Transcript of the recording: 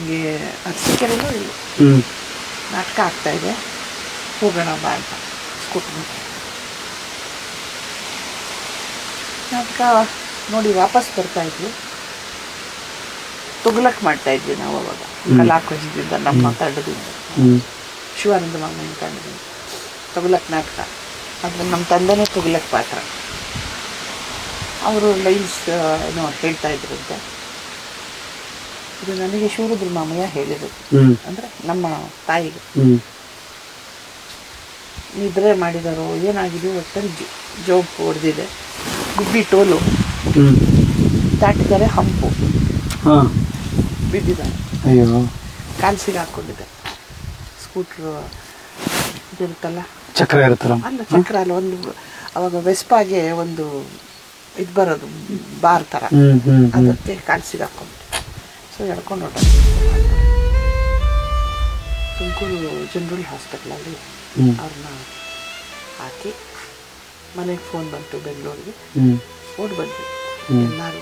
ನನಗೆ ಅರಸೀಕೆರೆಯಲ್ಲೂ ಇಲ್ಲಿ ಹ್ಞೂ ನಾಟಕ ಆಗ್ತಾಯಿದೆ, ಹೋಗೋಣ ಬಾ ಅಂತ ಸ್ಕೂಟ್ರ್ ನಾಟಕ ನೋಡಿ ವಾಪಸ್ ಬರ್ತಾಯಿದ್ವಿ. ತುಗ್ಲಕ್ ಮಾಡ್ತಾಯಿದ್ವಿ ನಾವು ಅವಾಗ ಕಲಾಕುಂಜದಿಂದ ನಮ್ಮ ತಂಡದಿಂದ, ಶಿವಾನಂದ ಮಾಮನ ತಂಡದಿಂದ ತುಗ್ಲಕ್ ನಾಟಕ. ಅದ್ರಲ್ಲಿ ನಮ್ಮ ತಂದೆನೇ ತುಗ್ಲಕ್ ಪಾತ್ರ. ಅವರು ಲೈನ್ಸ್ ಏನೋ ಹೇಳ್ತಾ ಇದ್ರಂತೆ. ಇದು ನನಗೆ ಶಿವರುದ್ರ ಮಾಮಯ್ಯ ಹೇಳಿದರು, ಅಂದರೆ ನಮ್ಮ ತಾಯಿಗೆ. ನಿದ್ರೆ ಮಾಡಿದಾರೋ ಏನಾಗಿದೆ, ಒಟ್ಟಲ್ಲಿ ಜೋಬ್ ಹೊಡೆದಿದೆ, ಗುಬ್ಬಿ ಟೋಲು ದಾಟಿದ್ದಾರೆ, ಹಂಪು ಬಿದ್ದಿದ್ದಾರೆ, ಅಯ್ಯೋ ಕಾಲು ಹಾಕ್ಕೊಂಡಿದೆ. ಸ್ಕೂಟ್ರು ಇದಿರುತ್ತಲ್ಲ, ಚಕ್ರ ಇರುತ್ತಲ್ಲ, ಅಲ್ಲ ಚಕ್ರ ಅಲ್ಲ, ಒಂದು ಅವಾಗ ವೆಸ್ಪಾಗೆ ಒಂದು ಇದು ಬರೋದು ಬಾರ್ ಥರ, ಅದಕ್ಕೆ ಕಾಲು ಹಾಕ್ಕೊಂಡು ಸೊ ಎಳ್ಕೊಂಡು ಹೊಟ್ಟೆ ತುಮಕೂರು ಜನರಲ್ ಹಾಸ್ಪಿಟ್ಲಲ್ಲಿ ಅವ್ರನ್ನ ಹಾಕಿ ಮನೆಗೆ ಫೋನ್ ಬಂತು ಬೆಂಗಳೂರಿಗೆ, ಓಡಿ ಬಂದ್ವಿ ಎಲ್ಲರೂ.